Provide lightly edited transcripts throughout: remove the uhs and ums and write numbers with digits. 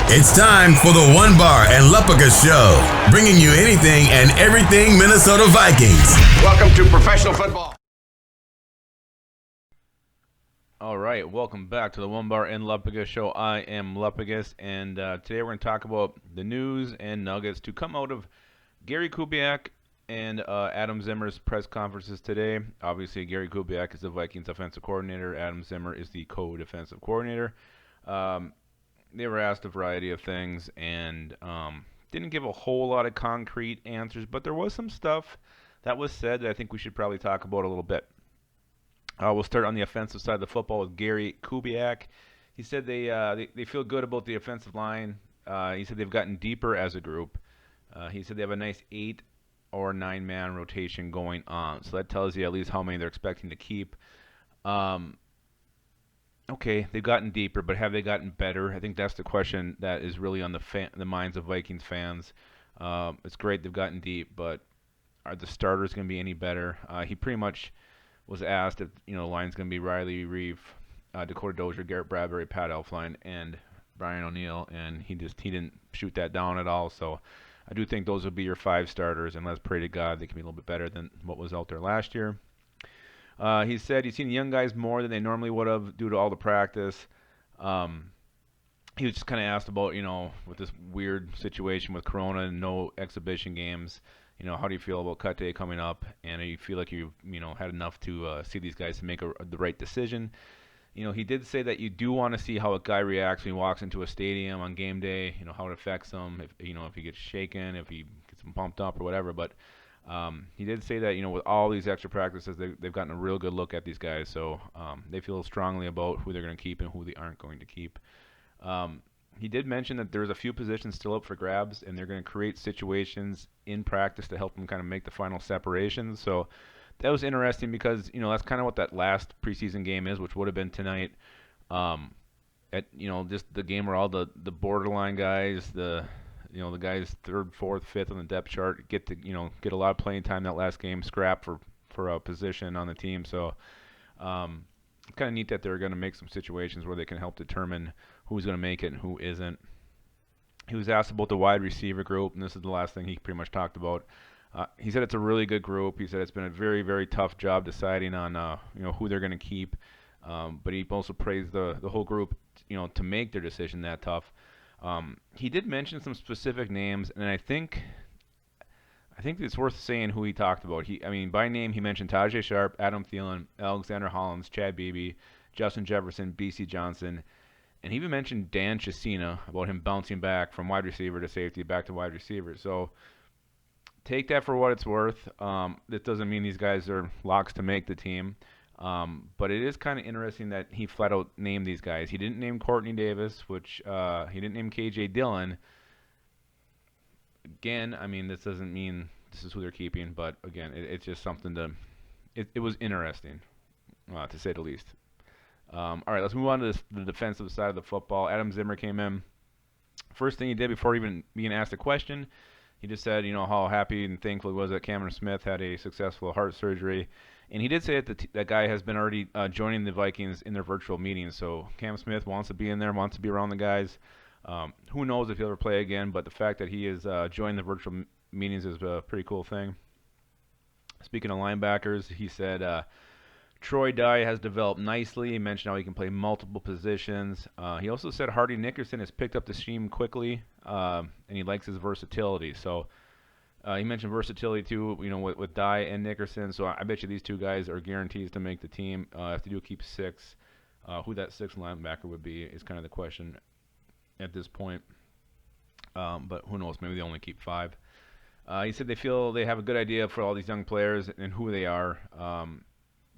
It's time for the One Bar and Lupagus Show, bringing you anything and everything Minnesota Vikings. Welcome to professional football. All right, welcome back to the One Bar and Lupagus Show. I am Lupagus, and today we're going to talk about the news and nuggets to come out of Gary Kubiak and Adam Zimmer's press conferences today. Obviously, Gary Kubiak is the Vikings offensive coordinator. Adam Zimmer is the co-defensive coordinator. They were asked a variety of things and didn't give a whole lot of concrete answers, but there was some stuff that was said that I think we should probably talk about a little bit. We'll start on the offensive side of the football with Gary Kubiak. He said they feel good about the offensive line. He said they've gotten deeper as a group. He said they have a nice 8 or 9-man rotation going on. So that tells you at least how many they're expecting to keep. Okay, they've gotten deeper, but have they gotten better? I think that's the question that is really on the minds of Vikings fans. It's great they've gotten deep, but are the starters going to be any better? He pretty much was asked if the line's going to be Riley Reeve, Dakota Dozier, Garrett Bradbury, Pat Elflein, and Brian O'Neill, and he didn't shoot that down at all. So I do think those will be your 5 starters, and let's pray to God they can be a little bit better than what was out there last year. He said he's seen the young guys more than they normally would have due to all the practice. He was just kind of asked about, with this weird situation with Corona and no exhibition games, how do you feel about cut day coming up? And do you feel like you've, had enough to see these guys to make the right decision? He did say that you do want to see how a guy reacts when he walks into a stadium on game day, how it affects him, if he gets shaken, if he gets pumped up or whatever. But he did say that, with all these extra practices, they've gotten a real good look at these guys. So they feel strongly about who they're going to keep and who they aren't going to keep. He did mention that there's a few positions still up for grabs, and they're going to create situations in practice to help them kind of make the final separation. So that was interesting because, that's kind of what that last preseason game is, which would have been tonight. Just the game where all the borderline guys, the guys 3rd, 4th, 5th on the depth chart get a lot of playing time that last game, scrap for a position on the team. So it's kind of neat that they're going to make some situations where they can help determine who's going to make it and who isn't. He was asked about the wide receiver group, and this is the last thing he pretty much talked about. He said it's a really good group. He said it's been a very, very tough job deciding on who they're going to keep. But he also praised the whole group, to make their decision that tough. He did mention some specific names, and I think it's worth saying who he talked about. By name, he mentioned Tajay Sharp, Adam Thielen, Alexander Hollins, Chad Beebe, Justin Jefferson, B.C. Johnson, and he even mentioned Dan Chisena about him bouncing back from wide receiver to safety back to wide receiver. So take that for what it's worth. That doesn't mean these guys are locks to make the team. But it is kind of interesting that he flat out named these guys. He didn't name Courtney Davis, which he didn't name KJ Dillon. Again, this doesn't mean this is who they're keeping, but again, it's just something it was interesting, to say the least. All right, let's move on to the defensive side of the football. Adam Zimmer came in. First thing he did before even being asked a question, he just said, how happy and thankful he was that Cameron Smith had a successful heart surgery. And he did say that that guy has been already joining the Vikings in their virtual meetings. So Cam Smith wants to be in there, wants to be around the guys. Who knows if he'll ever play again, but the fact that he is joining the virtual meetings is a pretty cool thing. Speaking of linebackers, he said Troy Dye has developed nicely. He mentioned how he can play multiple positions. He also said Hardy Nickerson has picked up the scheme quickly, and he likes his versatility. So he mentioned versatility too, with Dye and Nickerson. So I bet you these two guys are guarantees to make the team. If they do keep 6, who that 6th linebacker would be is kind of the question at this point. But who knows? Maybe they only keep 5. He said they feel they have a good idea for all these young players and who they are.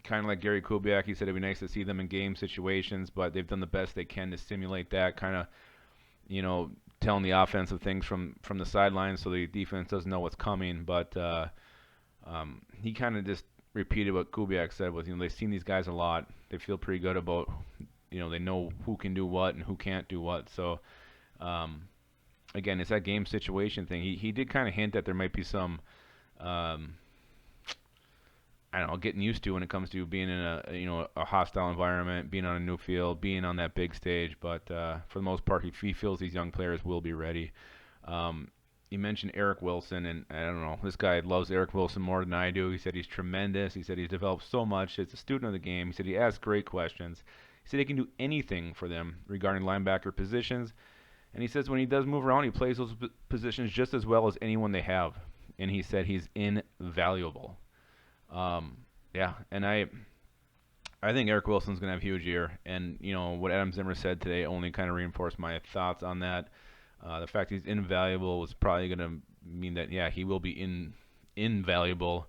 Kind of like Gary Kubiak, he said it'd be nice to see them in game situations, but they've done the best they can to simulate that, kind of, telling the offensive things from the sidelines so the defense doesn't know what's coming. But he kind of just repeated what Kubiak said was, they've seen these guys a lot. They feel pretty good about, they know who can do what and who can't do what. So, again, it's that game situation thing. He did kind of hint that there might be some, I don't know, getting used to when it comes to being in a hostile environment, being on a new field, being on that big stage. But for the most part, he feels these young players will be ready. You mentioned Eric Wilson, and I don't know, this guy loves Eric Wilson more than I do. He said he's tremendous. He said he's developed so much. He's a student of the game. He said he asks great questions. He said he can do anything for them regarding linebacker positions. And he says when he does move around, he plays those positions just as well as anyone they have. And he said he's invaluable. Yeah, and I think Eric Wilson's going to have a huge year. And, what Adam Zimmer said today only kind of reinforced my thoughts on that. The fact he's invaluable is probably going to mean that, yeah, he will be invaluable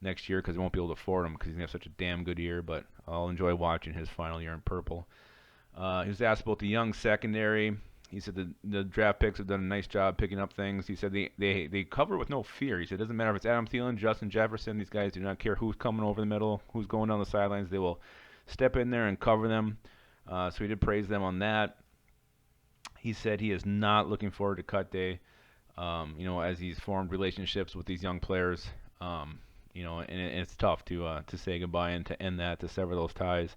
next year because they won't be able to afford him because he's going to have such a damn good year. But I'll enjoy watching his final year in purple. He was asked about the young secondary. He said the draft picks have done a nice job picking up things. He said they cover with no fear. He said it doesn't matter if it's Adam Thielen, Justin Jefferson. These guys do not care who's coming over the middle, who's going down the sidelines. They will step in there and cover them. So he did praise them on that. He said he is not looking forward to cut day, as he's formed relationships with these young players. And it's tough to say goodbye and to end that, to sever those ties.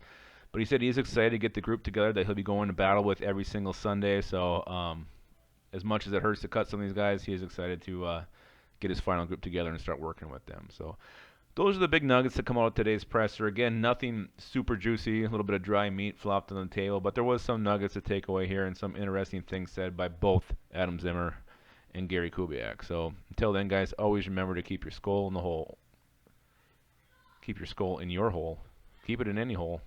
But he said he's excited to get the group together that he'll be going to battle with every single Sunday. So as much as it hurts to cut some of these guys, he is excited to get his final group together and start working with them. So those are the big nuggets that come out of today's presser. Again, nothing super juicy, a little bit of dry meat flopped on the table. But there was some nuggets to take away here and some interesting things said by both Adam Zimmer and Gary Kubiak. So until then, guys, always remember to keep your skull in the hole. Keep your skull in your hole. Keep it in any hole.